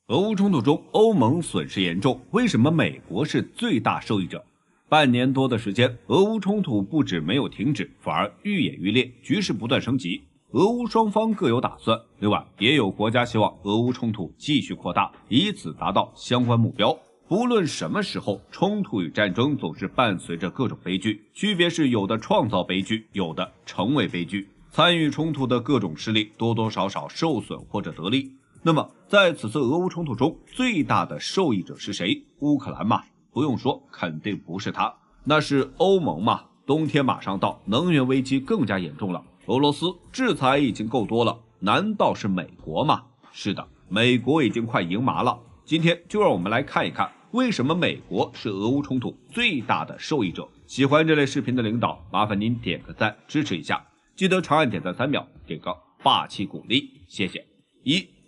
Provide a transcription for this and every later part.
俄乌冲突中，欧盟损失严重，为什么美国是最大受益者？半年多的时间，俄乌冲突不止没有停止，反而愈演愈烈，局势不断升级。俄乌双方各有打算，另外也有国家希望俄乌冲突继续扩大，以此达到相关目标。不论什么时候，冲突与战争总是伴随着各种悲剧，区别是有的创造悲剧，有的成为悲剧。参与冲突的各种势力多多少少受损或者得利。那么在此次俄乌冲突中，最大的受益者是谁？乌克兰吗？不用说，肯定不是他，那是欧盟嘛。冬天马上到，能源危机更加严重了。俄罗斯制裁已经够多了，难道是美国吗？是的，美国已经快赢麻了。今天就让我们来看一看，为什么美国是俄乌冲突最大的受益者。喜欢这类视频的领导，麻烦您点个赞支持一下，记得长按点赞3秒，给个霸气鼓励，谢谢。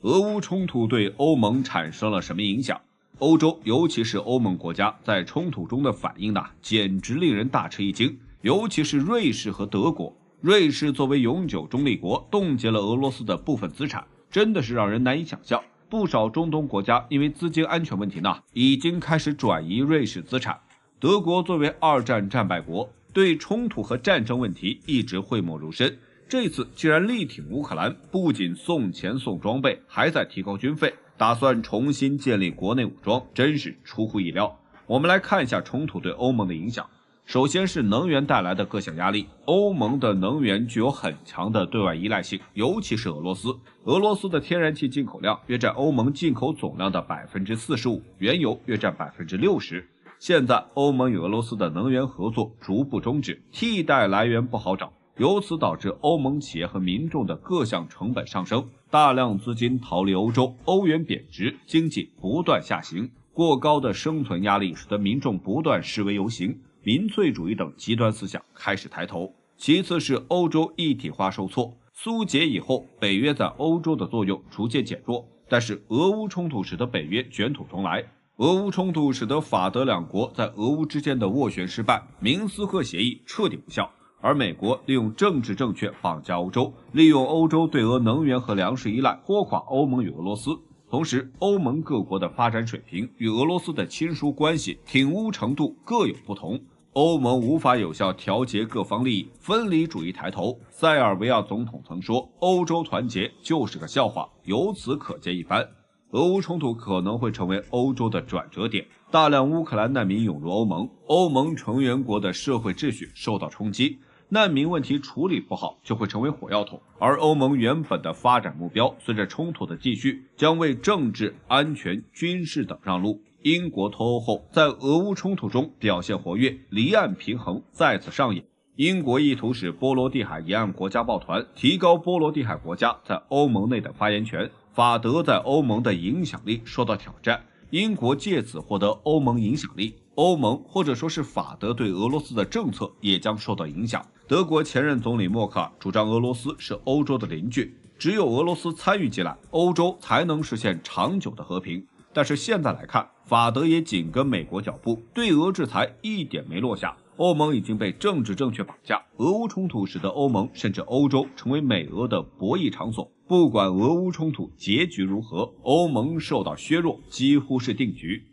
俄乌冲突对欧盟产生了什么影响？欧洲，尤其是欧盟国家在冲突中的反应简直令人大吃一惊，尤其是瑞士和德国。瑞士作为永久中立国，冻结了俄罗斯的部分资产，真的是让人难以想象。不少中东国家因为资金安全问题已经开始转移瑞士资产。德国作为二战战败国，对冲突和战争问题一直讳莫如深，这次竟然力挺乌克兰，不仅送钱送装备，还在提高军费，打算重新建立国内武装，真是出乎意料。我们来看一下冲突对欧盟的影响。首先是能源带来的各项压力，欧盟的能源具有很强的对外依赖性，尤其是俄罗斯。俄罗斯的天然气进口量约占欧盟进口总量的 45%， 原油约占 60%。现在欧盟与俄罗斯的能源合作逐步终止，替代来源不好找，由此导致欧盟企业和民众的各项成本上升，大量资金逃离欧洲，欧元贬值，经济不断下行。过高的生存压力使得民众不断示威游行，民粹主义等极端思想开始抬头。其次是欧洲一体化受挫，苏解以后，北约在欧洲的作用逐渐减弱，但是俄乌冲突使得北约卷土重来。俄乌冲突使得法德两国在俄乌之间的斡旋失败，明斯克协议彻底无效。而美国利用政治正确绑架欧洲，利用欧洲对俄能源和粮食依赖拖垮欧盟与俄罗斯。同时，欧盟各国的发展水平与俄罗斯的亲疏关系、挺乌程度各有不同，欧盟无法有效调节各方利益，分离主义抬头。塞尔维亚总统曾说，欧洲团结就是个笑话，由此可见一斑。俄乌冲突可能会成为欧洲的转折点，大量乌克兰难民涌入欧盟，欧盟成员国的社会秩序受到冲击，难民问题处理不好就会成为火药桶，而欧盟原本的发展目标随着冲突的继续将为政治、安全、军事等让路。英国脱欧后在俄乌冲突中表现活跃，离岸平衡再次上演。英国意图使波罗的海沿岸国家抱团，提高波罗的海国家在欧盟内的发言权。法德在欧盟的影响力受到挑战，英国借此获得欧盟影响力，欧盟或者说是法德对俄罗斯的政策也将受到影响。德国前任总理默克尔主张俄罗斯是欧洲的邻居，只有俄罗斯参与进来，欧洲才能实现长久的和平。但是现在来看，法德也紧跟美国脚步，对俄制裁一点没落下，欧盟已经被政治正确绑架。俄乌冲突使得欧盟甚至欧洲成为美俄的博弈场所，不管俄乌冲突结局如何，欧盟受到削弱几乎是定局。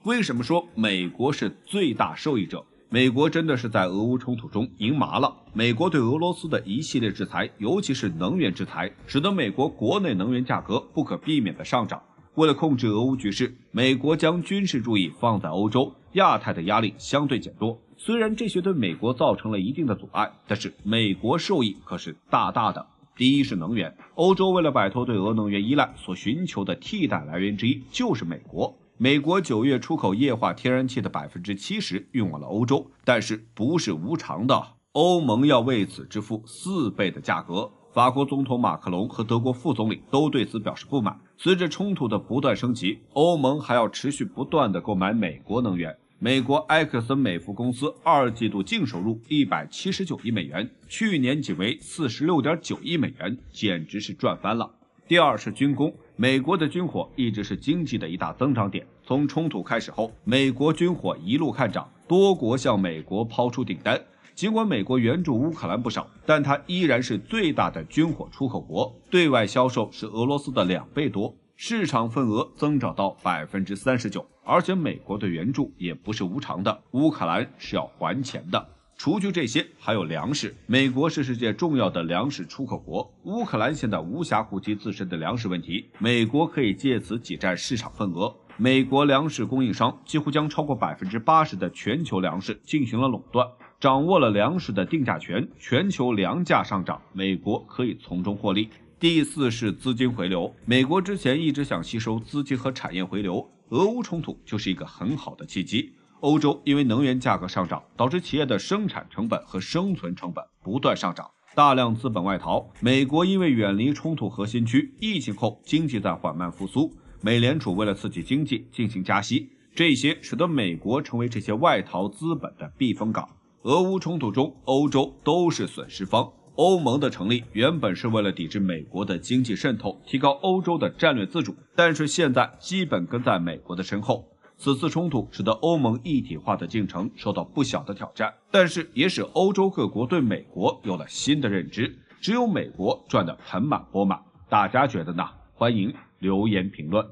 为什么说美国是最大受益者？美国真的是在俄乌冲突中赢麻了。美国对俄罗斯的一系列制裁，尤其是能源制裁，使得美国国内能源价格不可避免的上涨。为了控制俄乌局势，美国将军事注意放在欧洲、亚太的压力相对减弱。虽然这些对美国造成了一定的阻碍，但是美国受益可是大大的。第一是能源，欧洲为了摆脱对俄能源依赖所寻求的替代来源之一就是美国。美国9月出口液化天然气的 70% 运往了欧洲，但是不是无偿的，欧盟要为此支付4倍的价格。法国总统马克龙和德国副总理都对此表示不满。随着冲突的不断升级，欧盟还要持续不断地购买美国能源。美国埃克森美孚公司2季度净收入179亿美元，去年仅为 46.9 亿美元，简直是赚翻了。第二是军工，美国的军火一直是经济的一大增长点。从冲突开始后，美国军火一路看涨，多国向美国抛出订单。尽管美国援助乌克兰不少，但它依然是最大的军火出口国，对外销售是俄罗斯的2倍多。市场份额增长到 39%， 而且美国的援助也不是无偿的，乌克兰是要还钱的。除去这些，还有粮食。美国是世界重要的粮食出口国，乌克兰现在无暇顾及自身的粮食问题，美国可以借此挤占市场份额。美国粮食供应商几乎将超过 80% 的全球粮食进行了垄断，掌握了粮食的定价权，全球粮价上涨，美国可以从中获利。第四是资金回流，美国之前一直想吸收资金和产业回流，俄乌冲突就是一个很好的契机。欧洲因为能源价格上涨，导致企业的生产成本和生存成本不断上涨，大量资本外逃。美国因为远离冲突核心区，疫情后经济在缓慢复苏，美联储为了刺激经济进行加息，这些使得美国成为这些外逃资本的避风港。俄乌冲突中，欧洲都是损失方。欧盟的成立原本是为了抵制美国的经济渗透，提高欧洲的战略自主，但是现在基本跟在美国的身后。此次冲突使得欧盟一体化的进程受到不小的挑战，但是也使欧洲各国对美国有了新的认知，只有美国赚得盆满钵满。大家觉得呢？欢迎留言评论。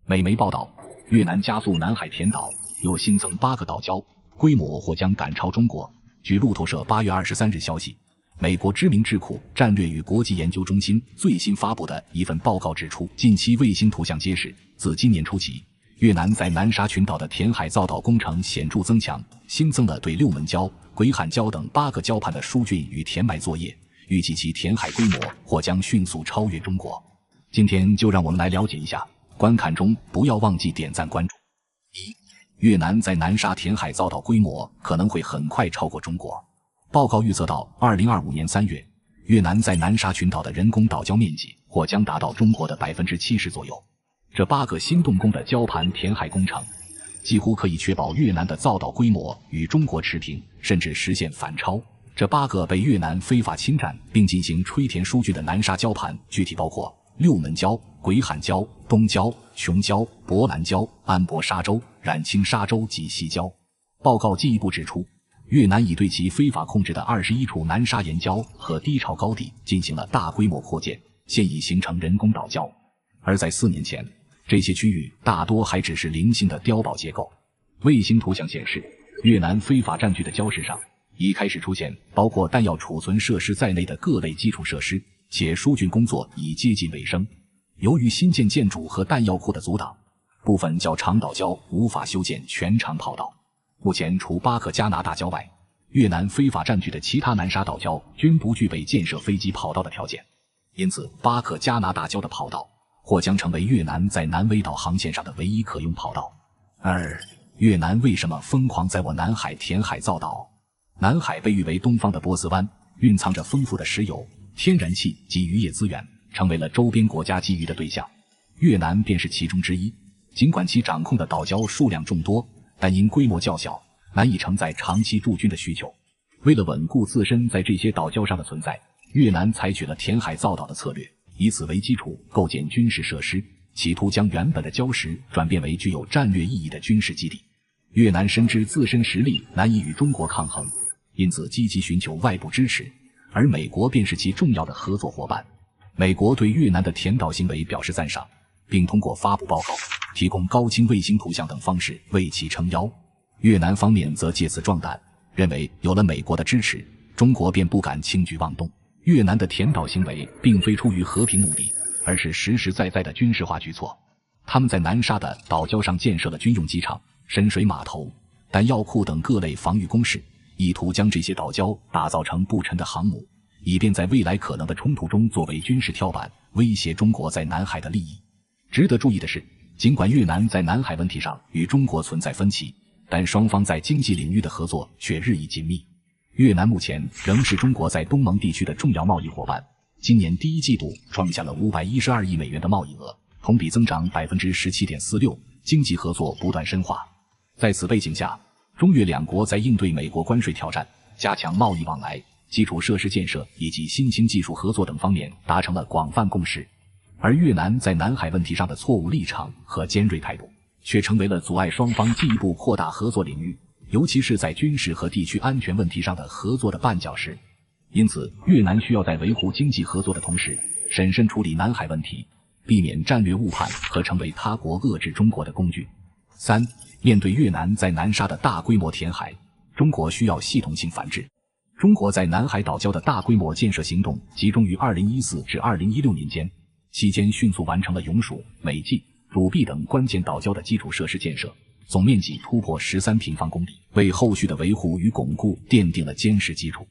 美媒报道，越南加速南海填岛，又新增8个岛礁，规模或将赶超中国。据路透社8月23日消息，美国知名智库战略与国际研究中心最新发布的一份报告指出，近期卫星图像揭示，自今年初起，越南在南沙群岛的填海造岛工程显著增强，新增了对六门礁、鬼喊礁等8个礁盘的疏浚与填埋作业，预计其填海规模或将迅速超越中国。今天就让我们来了解一下，观看中不要忘记点赞关注。1. 越南在南沙填海造岛规模可能会很快超过中国。报告预测到2025年3月，越南在南沙群岛的人工岛礁面积或将达到中国的 70% 左右。这8个新动工的礁盘填海工程几乎可以确保越南的造岛规模与中国持平，甚至实现反超。这8个被越南非法侵占并进行吹填疏浚的南沙礁盘具体包括六门礁、鬼喊礁、东礁、琼礁、博兰礁、安博沙洲、冉青沙洲及西礁。报告进一步指出，越南已对其非法控制的21处南沙岩礁和低潮高地进行了大规模扩建，现已形成人工岛礁。而在4年前，这些区域大多还只是零星的碉堡结构。卫星图像显示，越南非法占据的礁石上已开始出现包括弹药储存设施在内的各类基础设施，且疏浚工作已接近尾声。由于新建建筑和弹药库的阻挡，部分较长岛礁无法修建全长跑道。目前除巴克加拿大礁外，越南非法占据的其他南沙岛礁均不具备建设飞机跑道的条件，因此巴克加拿大礁的跑道或将成为越南在南威岛航线上的唯一可用跑道。2. 越南为什么疯狂在我南海填海造岛？南海被誉为东方的波斯湾，蕴藏着丰富的石油、天然气及渔业资源，成为了周边国家觊觎的对象。越南便是其中之一。尽管其掌控的岛礁数量众多，但因规模较小，难以承载长期驻军的需求。为了稳固自身在这些岛礁上的存在，越南采取了填海造岛的策略，以此为基础构建军事设施，企图将原本的礁石转变为具有战略意义的军事基地。越南深知自身实力难以与中国抗衡，因此积极寻求外部支持，而美国便是其重要的合作伙伴。美国对越南的填岛行为表示赞赏，并通过发布报告、提供高清卫星图像等方式为其撑腰。越南方面则借此壮胆，认为有了美国的支持，中国便不敢轻举妄动。越南的填岛行为并非出于和平目的，而是实实在在的军事化举措。他们在南沙的岛礁上建设了军用机场、深水码头、弹药库等各类防御工事，意图将这些岛礁打造成不沉的航母，以便在未来可能的冲突中作为军事跳板，威胁中国在南海的利益。值得注意的是，尽管越南在南海问题上与中国存在分歧，但双方在经济领域的合作却日益紧密。越南目前仍是中国在东盟地区的重要贸易伙伴，今年第一季度创下了512亿美元的贸易额，同比增长 17.46%， 经济合作不断深化。在此背景下，中越两国在应对美国关税挑战、加强贸易往来、基础设施建设以及新兴技术合作等方面达成了广泛共识。而越南在南海问题上的错误立场和尖锐态度，却成为了阻碍双方进一步扩大合作领域，尤其是在军事和地区安全问题上的合作的绊脚石。因此，越南需要在维护经济合作的同时，审慎处理南海问题，避免战略误判和成为他国遏制中国的工具。3. 面对越南在南沙的大规模填海，中国需要系统性反制。中国在南海岛礁的大规模建设行动集中于2014至2016年间，期间迅速完成了永暑、美济、鲁碧等关键岛礁的基础设施建设，总面积突破13平方公里，为后续的维护与巩固奠定了坚实基础。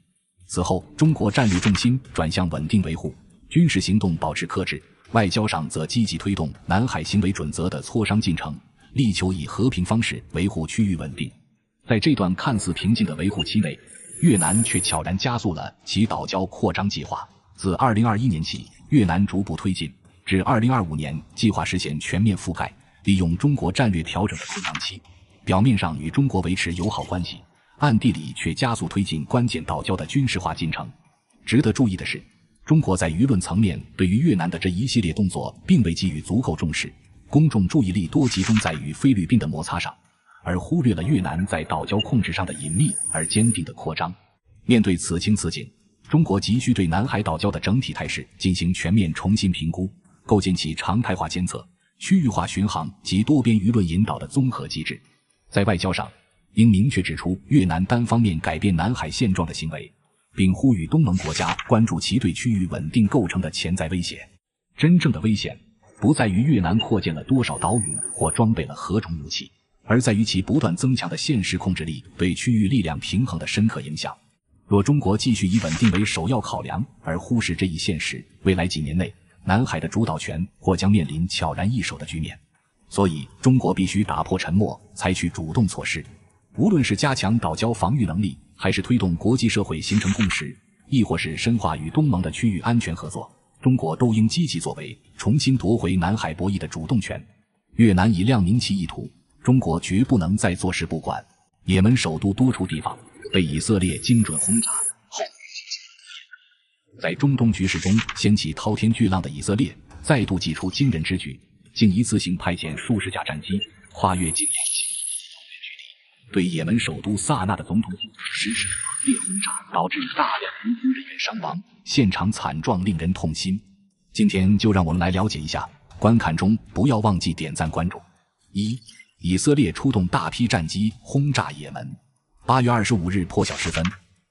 此后，中国战略重心转向稳定维护，军事行动保持克制，外交上则积极推动南海行为准则的磋商进程，力求以和平方式维护区域稳定。在这段看似平静的维护期内，越南却悄然加速了其岛礁扩张计划。自2021年起，越南逐步推进，至2025年计划实现全面覆盖，利用中国战略调整的空档期，表面上与中国维持友好关系，暗地里却加速推进关键岛礁的军事化进程。值得注意的是，中国在舆论层面对于越南的这一系列动作并未给予足够重视，公众注意力多集中在与菲律宾的摩擦上，而忽略了越南在岛礁控制上的隐秘而坚定的扩张。面对此情此景，中国急需对南海岛礁的整体态势进行全面重新评估，构建起常态化监测、区域化巡航及多边舆论引导的综合机制。在外交上，应明确指出越南单方面改变南海现状的行为，并呼吁东盟国家关注其对区域稳定构成的潜在威胁。真正的危险不在于越南扩建了多少岛屿或装备了何种武器，而在于其不断增强的现实控制力对区域力量平衡的深刻影响。若中国继续以稳定为首要考量而忽视这一现实，未来几年内南海的主导权或将面临悄然易手的局面。所以中国必须打破沉默，采取主动措施。无论是加强岛礁防御能力，还是推动国际社会形成共识，亦或是深化与东盟的区域安全合作，中国都应积极作为，重新夺回南海博弈的主动权。越南已亮明其意图，中国绝不能再坐视不管。也门首都多处地方被以色列精准轰炸后，在中东局势中掀起滔天巨浪的以色列再度祭出惊人之举，竟一次性派遣数十架战机跨越近2千公里距离，对也门首都萨那的总统府实施猛烈轰炸，导致大量民兵人员伤亡，现场惨状令人痛心。今天就让我们来了解一下，观看中不要忘记点赞关注。1. 以色列出动大批战机轰炸也门。8月25日破晓时分，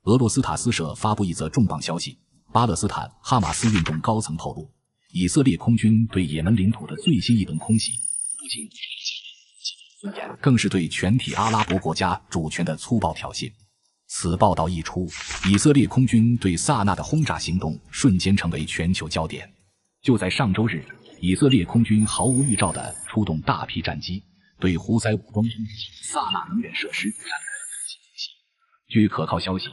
俄罗斯塔斯社发布一则重磅消息，巴勒斯坦哈马斯运动高层透露，以色列空军对也门领土的最新一轮空袭，不仅尊严，更是对全体阿拉伯国家主权的粗暴挑衅。此报道一出，以色列空军对萨那的轰炸行动瞬间成为全球焦点。就在上周日，以色列空军毫无预兆地出动大批战机，对胡塞武装萨那能源设施展开了空袭。据可靠消息，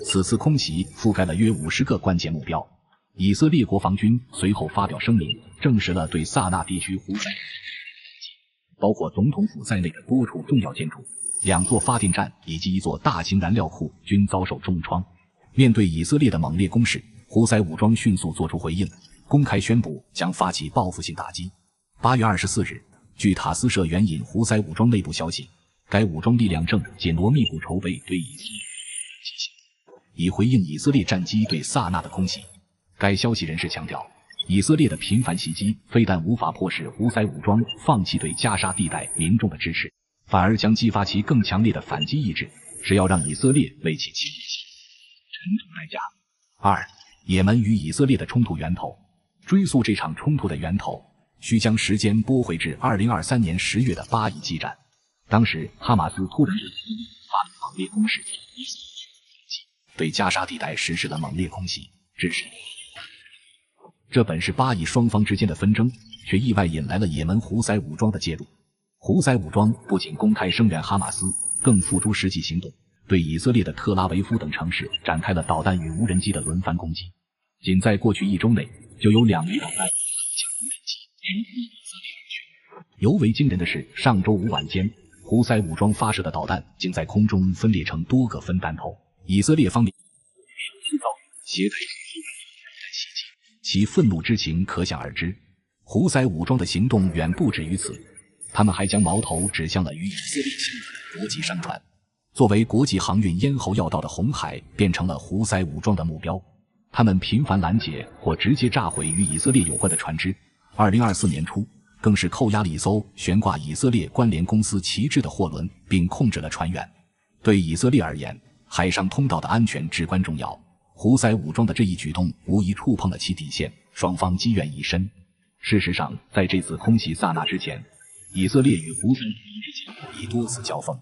此次空袭覆盖了约50个关键目标。以色列国防军随后发表声明，证实了对萨那地区胡塞包括总统府在内的多处重要建筑、2座发电站以及1座大型燃料库均遭受重创。面对以色列的猛烈攻势，胡塞武装迅速作出回应，公开宣布将发起报复性打击。8月24日，据塔斯社援引胡塞武装内部消息，该武装力量正紧锣密鼓筹备对以色列进行，以回应以色列战机对萨那的空袭。该消息人士强调，以色列的频繁袭击非但无法迫使胡塞武装放弃对加沙地带民众的支持，反而将激发其更强烈的反击意志，是要让以色列为其侵略沉重代价。2. 也门与以色列的冲突源头。追溯这场冲突的源头，需将时间拨回至2023年10月的巴以激战。当时哈马斯突然对发动猛烈攻势，对加沙地带实施了猛烈空袭，致使这本是巴以双方之间的纷争，却意外引来了也门胡塞武装的介入。胡塞武装不仅公开声援哈马斯，更付诸实际行动，对以色列的特拉维夫等城市展开了导弹与无人机的轮番攻击。仅在过去1周内，就有2枚导弹向无人机直逼以色列人群。尤为惊人的是，上周5晚间，胡塞武装发射的导弹竟在空中分裂成多个分弹头，以色列方面制造携带袭击，其愤怒之情可想而知。胡塞武装的行动远不止于此，他们还将矛头指向了与以色列相关的国际商船。作为国际航运咽喉要道的红海变成了胡塞武装的目标，他们频繁拦截或直接炸毁与以色列有关的船只， 2024年初，更是扣押了一艘悬挂以色列关联公司旗帜的货轮，并控制了船员。对以色列而言，海上通道的安全至关重要。胡塞武装的这一举动无疑触碰了其底线，双方积怨已深。事实上，在这次空袭萨那之前，以色列与胡塞武装之间已多次交锋。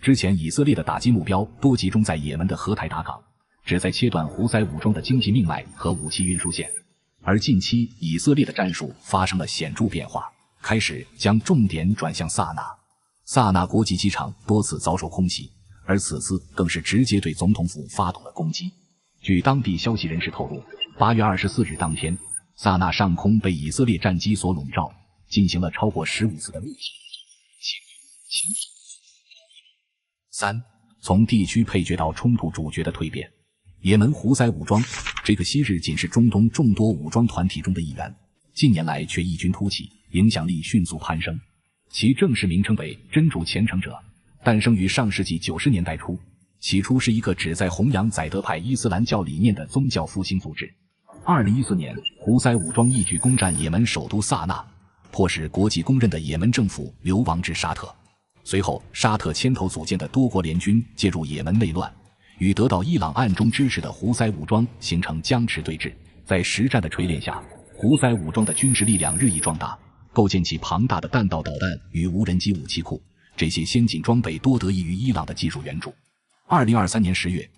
之前以色列的打击目标多集中在也门的荷台达港，旨在切断胡塞武装的经济命脉和武器运输线。而近期以色列的战术发生了显著变化，开始将重点转向萨那。萨那国际机场多次遭受空袭，而此次更是直接对总统府发动了攻击。据当地消息人士透露，8月24日当天，萨那上空被以色列战机所笼罩，进行了超过15次的密集。3. 从地区配角到冲突主角的蜕变。也门胡塞武装这个昔日仅是中东众多武装团体中的一员，近年来却异军突起，影响力迅速攀升。其正式名称为真主虔诚者，诞生于上世纪90年代初，起初是一个旨在弘扬宰德派伊斯兰教理念的宗教复兴组织。2014年，胡塞武装一举攻占也门首都萨那，迫使国际公认的也门政府流亡至沙特。随后，沙特牵头组建的多国联军介入也门内乱，与得到伊朗暗中支持的胡塞武装形成僵持对峙。在实战的锤炼下，胡塞武装的军事力量日益壮大，构建起庞大的弹道导弹与无人机武器库，这些先进装备多得益于伊朗的技术援助。2023年10月，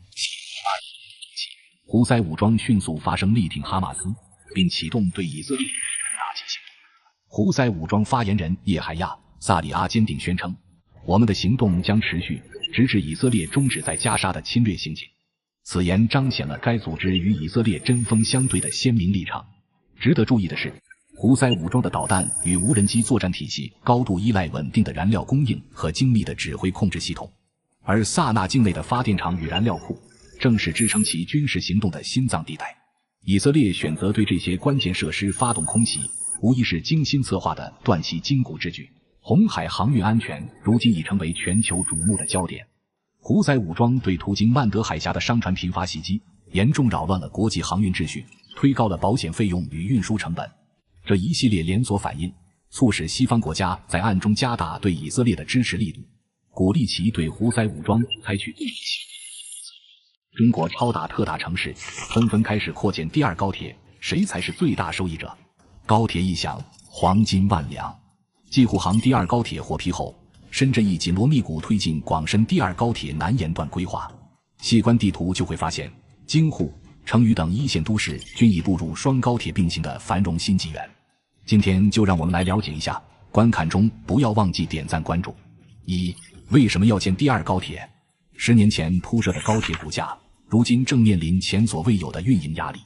胡塞武装迅速发声力挺哈马斯，并启动对以色列打击行动。胡塞武装发言人叶海亚·萨里阿坚定宣称，我们的行动将持续，直至以色列终止在加沙的侵略行径。此言彰显了该组织与以色列针锋相对的鲜明立场。值得注意的是，胡塞武装的导弹与无人机作战体系高度依赖稳定的燃料供应和精密的指挥控制系统，而萨那境内的发电厂与燃料库正是支撑其军事行动的心脏地带。以色列选择对这些关键设施发动空袭，无疑是精心策划的断其筋骨之举。红海航运安全如今已成为全球瞩目的焦点。胡塞武装对途经曼德海峡的商船频发袭击，严重扰乱了国际航运秩序，推高了保险费用与运输成本。这一系列连锁反应促使西方国家在暗中加大对以色列的支持力度，鼓励其对胡塞武装采取对应行动。中国超大特大城市纷纷开始扩建第二高铁，谁才是最大受益者？高铁一响，黄金万两。继沪杭第二高铁获批后，深圳亦紧锣密鼓推进广深第二高铁南延段规划。细观地图就会发现，京沪、成渝等一线都市均已步入双高铁并行的繁荣新纪元。今天就让我们来了解一下，观看中不要忘记点赞关注。1. 为什么要建第二高铁？10年前铺设的高铁骨架，如今正面临前所未有的运营压力。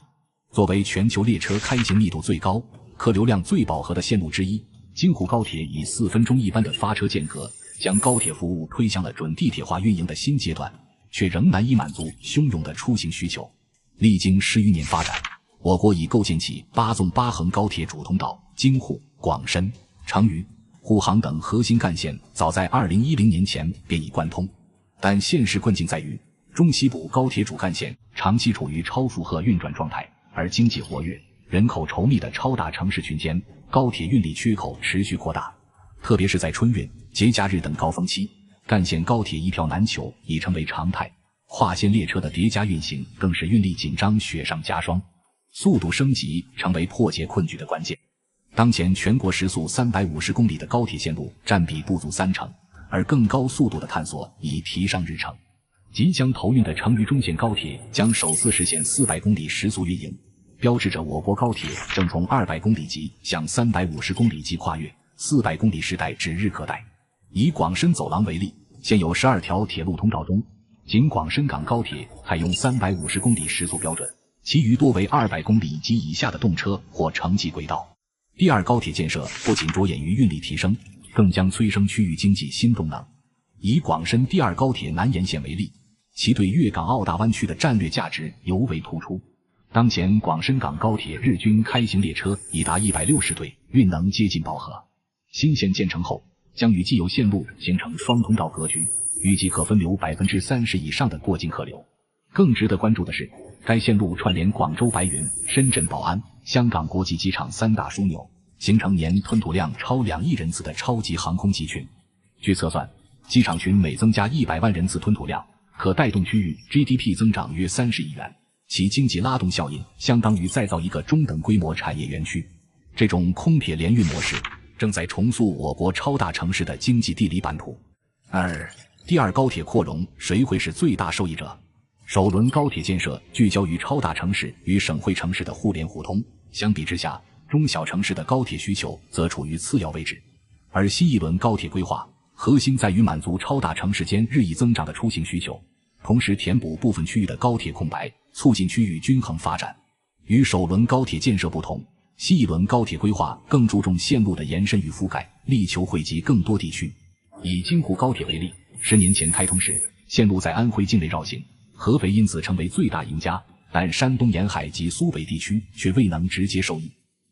作为全球列车开行密度最高、客流量最饱和的线路之一，京沪高铁以4分钟一班的发车间隔，将高铁服务推向了准地铁化运营的新阶段，却仍难以满足汹涌的出行需求。历经10余年发展，我国已构建起8纵8横高铁主通道，京沪、广深、成渝、沪杭等核心干线早在2010年前便已贯通。但现实困境在于，中西部高铁主干线长期处于超负荷运转状态，而经济活跃、人口稠密的超大城市群间，高铁运力缺口持续扩大。特别是在春运、节假日等高峰期，干线高铁一票难求已成为常态，跨线列车的叠加运行更是运力紧张雪上加霜，速度升级成为破解困局的关键。当前全国时速350公里的高铁线路占比不足30%，而更高速度的探索已提上日程。即将投运的成渝中线高铁将首次实现400公里时速运营，标志着我国高铁正从200公里级向350公里级跨越，400公里时代指日可待。以广深走廊为例，现有12条铁路通道中，仅广深港高铁采用350公里时速标准，其余多为200公里及以下的动车或城际轨道。第二高铁建设不仅着眼于运力提升，更将催生区域经济新动能。以广深第二高铁南延线为例，其对粤港澳大湾区的战略价值尤为突出。当前广深港高铁日均开行列车已达160对，运能接近饱和。新线建成后，将与既有线路形成双通道格局，预计可分流30%以上的过境客流。更值得关注的是，该线路串联广州白云、深圳宝安、香港国际机场3大枢纽，形成年吞吐量超2亿人次的超级航空集群。据测算，机场群每增加100万人次吞吐量，可带动区域 GDP 增长约30亿元，其经济拉动效应相当于再造一个中等规模产业园区。这种空铁联运模式正在重塑我国超大城市的经济地理版图。第二高铁扩容，谁会是最大受益者？首轮高铁建设聚焦于超大城市与省会城市的互联互通，相比之下，中小城市的高铁需求则处于次要位置。而新一轮高铁规划核心在于满足超大城市间日益增长的出行需求，同时填补部分区域的高铁空白，促进区域均衡发展。与首轮高铁建设不同，新一轮高铁规划更注重线路的延伸与覆盖，力求惠及更多地区。以京沪高铁为例，10年前开通时，线路在安徽境内绕行，合肥因此成为最大赢家，但山东沿海及苏北地区却未能直接受益。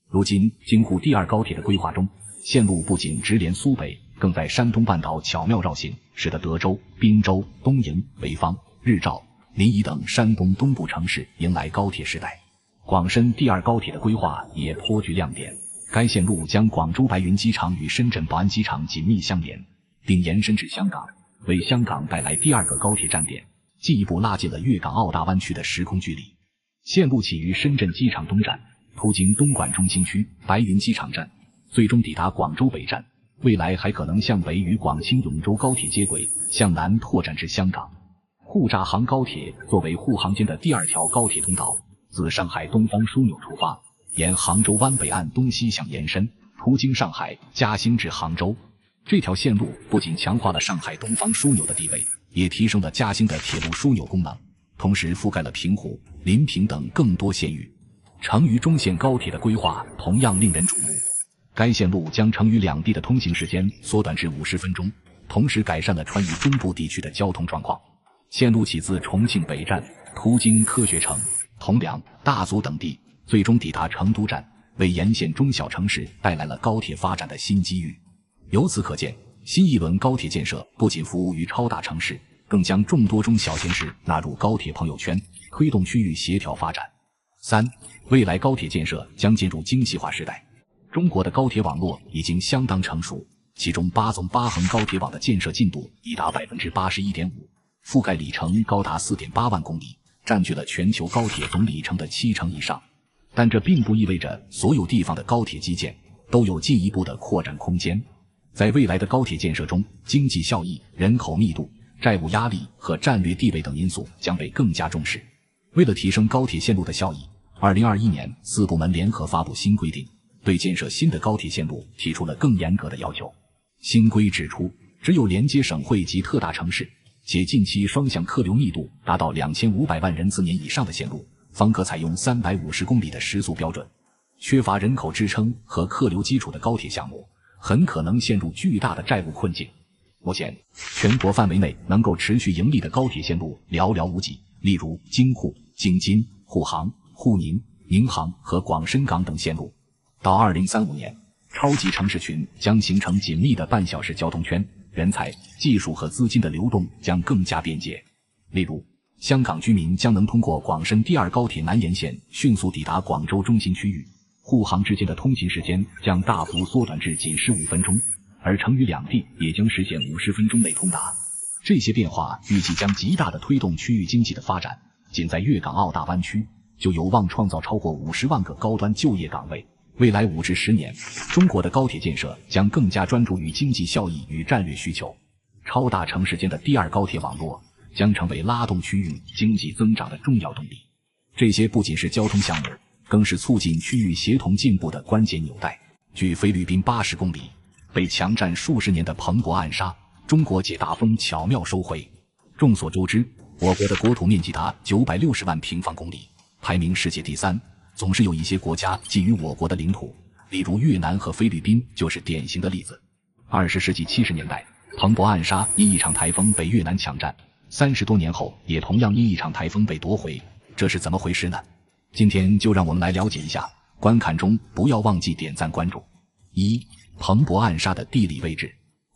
如今京沪第二高铁的规划中，线路不仅直连苏北，更在山东半岛巧妙绕行，使得德州、滨州、东营、潍坊、日照、临沂等山东东部城市迎来高铁时代。广深第二高铁的规划也颇具亮点，该线路将广州白云机场与深圳宝安机场紧密相连，并延伸至香港，为香港带来第二个高铁站点，进一步拉近了粤港澳大湾区的时空距离。线路起于深圳机场东站，途经东莞中心区、白云机场站，最终抵达广州北站，未来还可能向北与广清永州高铁接轨，向南拓展至香港。沪厦杭高铁作为沪杭间的第二条高铁通道，自上海东方枢纽出发，沿杭州湾北岸东西向延伸，途经上海、嘉兴至杭州。这条线路不仅强化了上海东方枢纽的地位，也提升了嘉兴的铁路枢纽功能，同时覆盖了平湖、临平等更多县域。成渝中线高铁的规划同样令人瞩目，该线路将成渝两地的通行时间缩短至50分钟，同时改善了川渝中部地区的交通状况。线路起自重庆北站，途经科学城、铜梁、大足等地，最终抵达成都站，为沿线中小城市带来了高铁发展的新机遇。由此可见，新一轮高铁建设不仅服务于超大城市，更将众多中小县市纳入高铁朋友圈，推动区域协调发展。未来高铁建设将进入精细化时代。中国的高铁网络已经相当成熟，其中8纵8横高铁网的建设进度已达 81.5%， 覆盖里程高达 4.8 万公里，占据了全球高铁总里程的70%以上。但这并不意味着所有地方的高铁基建都有进一步的扩展空间。在未来的高铁建设中，经济效益、人口密度、债务压力和战略地位等因素将被更加重视。为了提升高铁线路的效益，2021年4部门联合发布新规定，对建设新的高铁线路提出了更严格的要求。新规指出，只有连接省会及特大城市，且近期双向客流密度达到2500万人次年以上的线路，方可采用350公里的时速标准。缺乏人口支撑和客流基础的高铁项目，很可能陷入巨大的债务困境。目前，全国范围内能够持续盈利的高铁线路寥寥无几，例如京沪、京津、沪杭、沪宁、宁杭和广深港等线路。到2035年，超级城市群将形成紧密的半小时交通圈，人才、技术和资金的流动将更加便捷。例如，香港居民将能通过广深第二高铁南延线迅速抵达广州中心区域，沪杭之间的通行时间将大幅缩短至仅15分钟，而成渝两地也将实现50分钟内通达。这些变化预计将极大地推动区域经济的发展，仅在粤港澳大湾区就有望创造超过50万个高端就业岗位。未来5至10年，中国的高铁建设将更加专注于经济效益与战略需求。超大城市间的第二高铁网络将成为拉动区域经济增长的重要动力。这些不仅是交通项目，更是促进区域协同进步的关键纽带。距菲律宾80公里，被强占数十年的蓬勃暗沙，中国借大风巧妙收回。众所周知，我国的国土面积达960万平方公里，排名世界第3。总是有一些国家觊觎我国的领土，例如越南和菲律宾就是典型的例子。20世纪70年代，蓬勃暗沙因一场台风被越南抢占，30多年后也同样因一场台风被夺回，这是怎么回事呢？今天就让我们来了解一下，观看中不要忘记点赞关注。蓬勃暗沙的地理位置。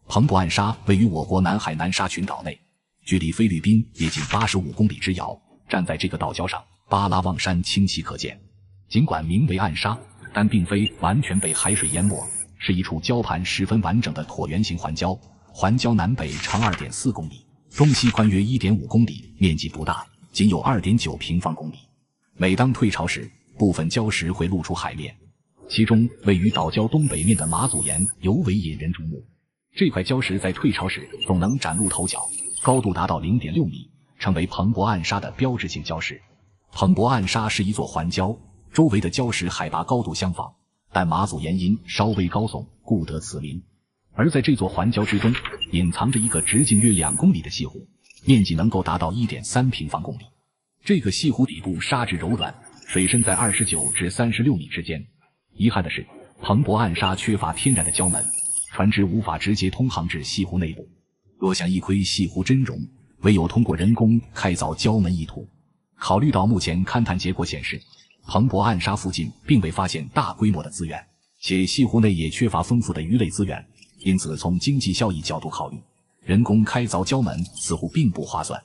蓬勃暗沙位于我国南海南沙群岛内，距离菲律宾也仅85公里之遥，站在这个岛礁上，巴拉望山清晰可见。尽管名为暗沙，但并非完全被海水淹没，是一处礁盘十分完整的椭圆形环礁。环礁南北长 2.4 公里，东西宽约 1.5 公里，面积不大，仅有 2.9 平方公里。每当退潮时，部分礁石会露出海面，其中位于岛礁东北面的马祖岩尤为引人注目。这块礁石在退潮时总能崭露头角，高度达到 0.6 米，成为彭博暗沙的标志性礁石。彭博暗沙是一座环礁，周围的礁石海拔高度相仿，但马祖岩因稍微高耸，故得此名。而在这座环礁之中，隐藏着一个直径约2公里的西湖，面积能够达到 1.3 平方公里。这个西湖底部沙质柔软，水深在29至36米之间。遗憾的是，彭博暗沙缺乏天然的礁门，船只无法直接通航至西湖内部。若想一窥西湖真容，唯有通过人工开凿礁门一途。考虑到目前勘探结果显示，彭博暗沙附近并未发现大规模的资源，且西湖内也缺乏丰富的鱼类资源，因此从经济效益角度考虑，人工开凿礁门似乎并不划算。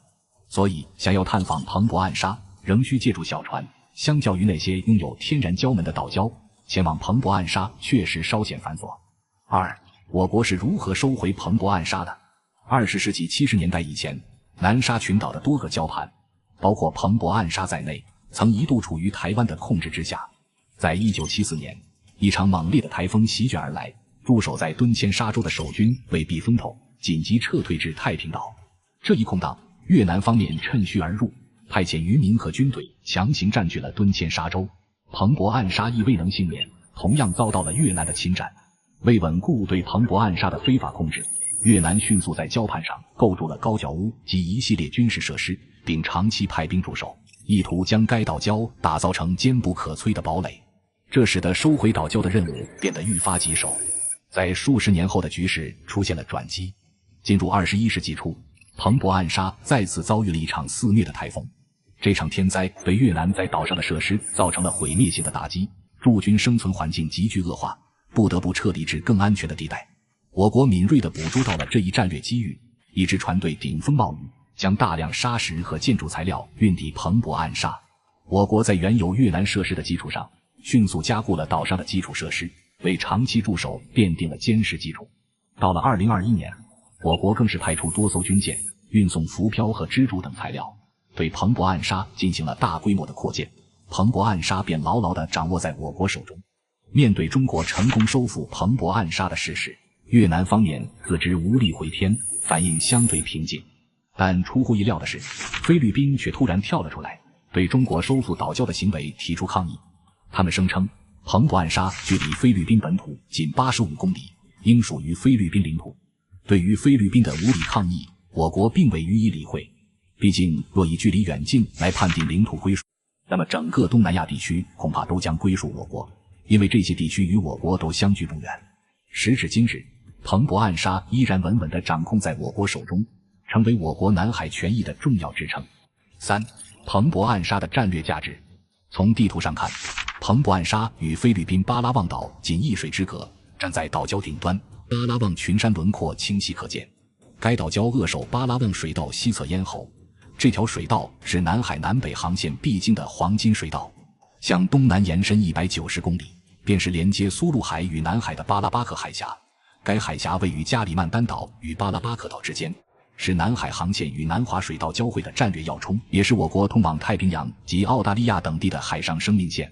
所以想要探访彭博暗沙，仍需借助小船。相较于那些拥有天然礁门的岛礁，前往彭博暗沙确实稍显繁琐。2. 我国是如何收回彭博暗沙的？20世纪70年代以前，南沙群岛的多个礁盘，包括彭博暗沙在内，曾一度处于台湾的控制之下。在1974年，一场猛烈的台风席卷而来，驻守在敦谦沙洲的守军为避风头，紧急撤退至太平岛。这一空档，越南方面趁虚而入，派遣渔民和军队强行占据了敦谦沙洲。彭博暗沙亦未能幸免，同样遭到了越南的侵占。为稳固对彭博暗沙的非法控制，越南迅速在礁盘上构筑了高脚屋及一系列军事设施，并长期派兵驻守，意图将该岛礁打造成坚不可摧的堡垒。这使得收回岛礁的任务变得愈发棘手。在数十年后的局势出现了转机。进入21世纪初，彭博暗沙再次遭遇了一场肆虐的台风。这场天灾对越南在岛上的设施造成了毁灭性的打击，驻军生存环境急剧恶化，不得不撤离至更安全的地带。我国敏锐地捕捉到了这一战略机遇，一支船队顶风冒雨，将大量沙石和建筑材料运抵彭博暗沙。我国在原有越南设施的基础上，迅速加固了岛上的基础设施，为长期驻守奠定了坚实基础。到了2021年，我国更是派出多艘军舰，运送浮漂和支柱等材料，对彭博暗沙进行了大规模的扩建，彭博暗沙便牢牢地掌握在我国手中。面对中国成功收复彭博暗沙的事实，越南方面自知无力回天，反应相对平静。但出乎意料的是，菲律宾却突然跳了出来，对中国收复岛礁的行为提出抗议。他们声称，彭博暗沙距离菲律宾本土仅85公里，应属于菲律宾领土。对于菲律宾的无理抗议，我国并未予以理会。毕竟，若以距离远近来判定领土归属，那么整个东南亚地区恐怕都将归属我国，因为这些地区与我国都相距不远。时至今日，彭博暗沙依然稳稳地掌控在我国手中，成为我国南海权益的重要支撑。3. 彭博暗沙的战略价值。从地图上看，彭博暗沙与菲律宾巴拉望岛仅1水之隔，站在岛礁顶端，巴拉望群山轮廓清晰可见。该岛礁扼守巴拉望水道西侧咽喉，这条水道是南海南北航线必经的黄金水道，向东南延伸190公里，便是连接苏禄海与南海的巴拉巴克海峡。该海峡位于加里曼丹岛与巴拉巴克岛之间，是南海航线与南华水道交汇的战略要冲，也是我国通往太平洋及澳大利亚等地的海上生命线。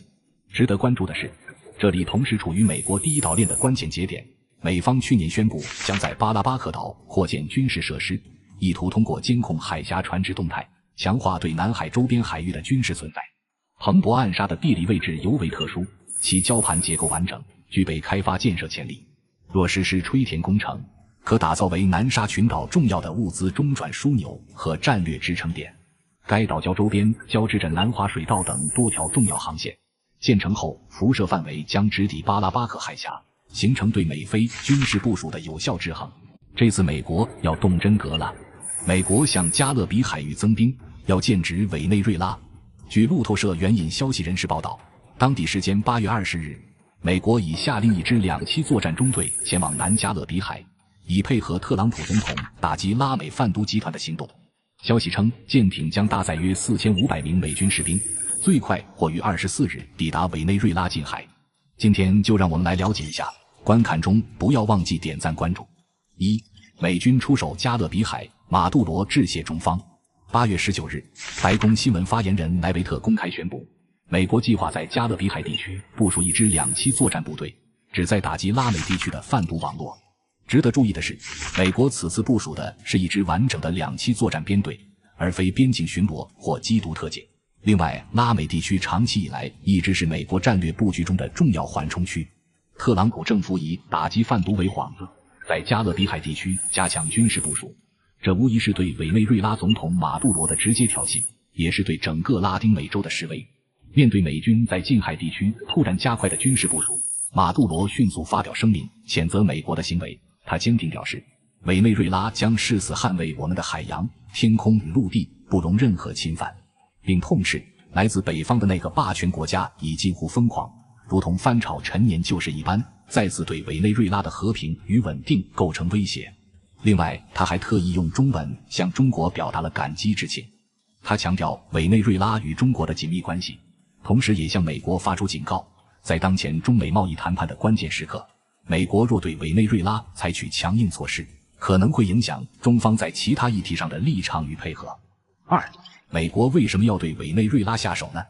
值得关注的是，这里同时处于美国第一岛链的关键节点。美方去年宣布将在巴拉巴克岛扩建军事设施，意图通过监控海峡船只动态，强化对南海周边海域的军事存在。彭博暗沙的地理位置尤为特殊，其礁盘结构完整，具备开发建设潜力。若实施吹填工程，可打造为南沙群岛重要的物资中转枢纽和战略支撑点。该岛礁周边交织着南华水道等多条重要航线，建成后辐射范围将直抵巴拉巴克海峡，形成对美菲军事部署的有效制衡。这次美国要动真格了，美国向加勒比海域增兵，要建制委内瑞拉。据路透社援引消息人士报道，当地时间8月20日，美国已下令一支2栖作战中队前往南加勒比海，以配合特朗普总统打击拉美贩毒集团的行动。消息称，舰艇将搭载约4500名美军士兵，最快或于24日抵达委内瑞拉近海。今天就让我们来了解一下，观看中不要忘记点赞关注。1. 美军出手加勒比海，马杜罗致谢中方。8月19日，白宫新闻发言人莱维特公开宣布，美国计划在加勒比海地区部署一支2栖作战部队，旨在打击拉美地区的贩毒网络。值得注意的是，美国此次部署的是一支完整的2栖作战编队，而非边境巡逻或缉毒特警。另外，拉美地区长期以来一直是美国战略布局中的重要缓冲区。特朗普政府以打击贩毒为幌子，在加勒比海地区加强军事部署，这无疑是对委内瑞拉总统马杜罗的直接挑衅，也是对整个拉丁美洲的示威。面对美军在近海地区突然加快的军事部署，马杜罗迅速发表声明，谴责美国的行为。他坚定表示，委内瑞拉将誓死捍卫我们的海洋、天空与陆地，不容任何侵犯，并痛斥来自北方的那个霸权国家已近乎疯狂，如同翻炒陈年旧事一般，再次对委内瑞拉的和平与稳定构成威胁。另外，他还特意用中文向中国表达了感激之情。他强调委内瑞拉与中国的紧密关系，同时也向美国发出警告，在当前中美贸易谈判的关键时刻，美国若对委内瑞拉采取强硬措施，可能会影响中方在其他议题上的立场与配合。2. 美国为什么要对委内瑞拉下手呢？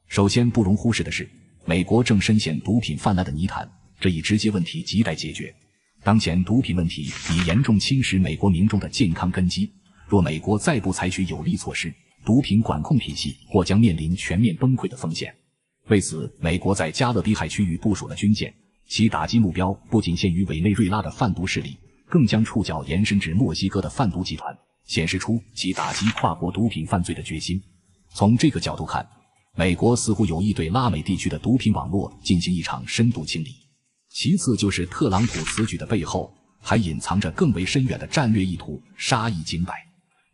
首先，不容忽视的是，美国正深陷毒品泛滥的泥潭，这一直接问题亟待解决。当前毒品问题已严重侵蚀美国民众的健康根基，若美国再不采取有力措施，毒品管控体系或将面临全面崩溃的风险。为此，美国在加勒比海区域部署了军舰，其打击目标不仅限于委内瑞拉的贩毒势力，更将触角延伸至墨西哥的贩毒集团，显示出其打击跨国毒品犯罪的决心。从这个角度看，美国似乎有意对拉美地区的毒品网络进行一场深度清理。其次就是特朗普此举的背后还隐藏着更为深远的战略意图，杀一儆百。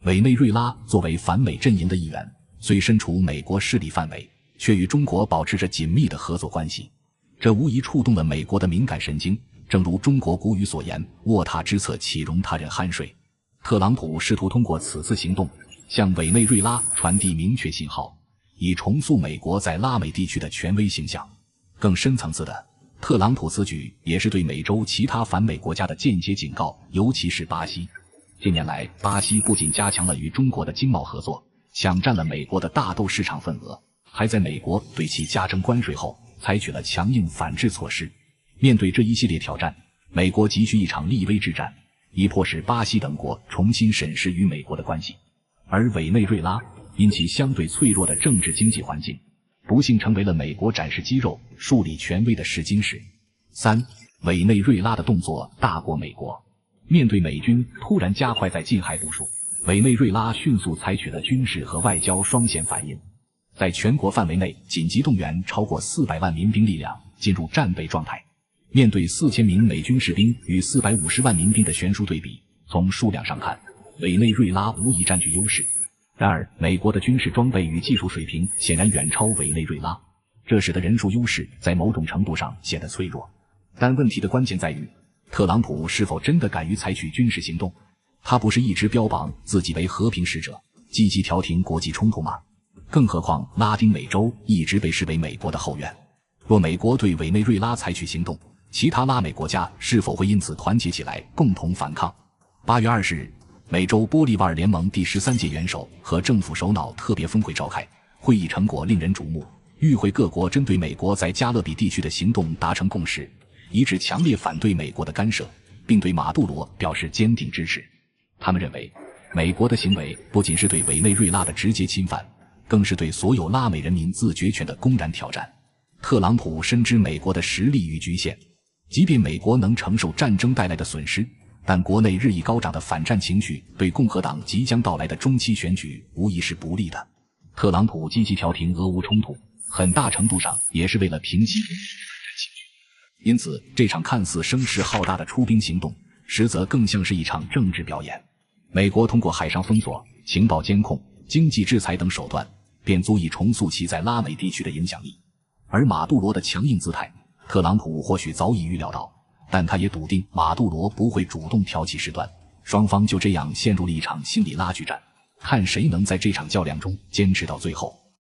委内瑞拉作为反美阵营的一员，虽身处美国势力范围，却与中国保持着紧密的合作关系，这无疑触动了美国的敏感神经。正如中国古语所言，卧榻之侧岂容他人酣睡。特朗普试图通过此次行动向委内瑞拉传递明确信号，以重塑美国在拉美地区的权威形象。更深层次的，特朗普此举也是对美洲其他反美国家的间接警告，尤其是巴西。近年来，巴西不仅加强了与中国的经贸合作，抢占了美国的大豆市场份额，还在美国对其加征关税后采取了强硬反制措施。面对这一系列挑战，美国急需一场立威之战，以迫使巴西等国重新审视与美国的关系。而委内瑞拉因其相对脆弱的政治经济环境，不幸成为了美国展示肌肉、树立权威的试金石。3. 委内瑞拉的动作大过美国。面对美军突然加快在近海部署，委内瑞拉迅速采取了军事和外交双线反应，在全国范围内紧急动员超过400万民兵力量进入战备状态。面对4000名美军士兵与450万民兵的悬殊对比，从数量上看，委内瑞拉无疑占据优势。然而，美国的军事装备与技术水平显然远超委内瑞拉，这使得人数优势在某种程度上显得脆弱。但问题的关键在于，特朗普是否真的敢于采取军事行动？他不是一直标榜自己为和平使者，积极调停国际冲突吗？更何况，拉丁美洲一直被视为美国的后院。若美国对委内瑞拉采取行动，其他拉美国家是否会因此团结起来共同反抗？8月20日，美洲玻利瓦尔联盟第13届元首和政府首脑特别峰会召开，会议成果令人瞩目。与会各国针对美国在加勒比地区的行动达成共识，一致强烈反对美国的干涉，并对马杜罗表示坚定支持。他们认为，美国的行为不仅是对委内瑞拉的直接侵犯，更是对所有拉美人民自决权的公然挑战。特朗普深知美国的实力与局限，即便美国能承受战争带来的损失，但国内日益高涨的反战情绪对共和党即将到来的中期选举无疑是不利的。特朗普积极调停俄乌冲突，很大程度上也是为了平息反战情绪。因此，这场看似声势浩大的出兵行动，实则更像是一场政治表演。美国通过海上封锁、情报监控、经济制裁等手段，便足以重塑其在拉美地区的影响力。而马杜罗的强硬姿态，特朗普或许早已预料到，但他也笃定马杜罗不会主动挑起事端，双方就这样陷入了一场心理拉锯战，看谁能在这场较量中坚持到最后。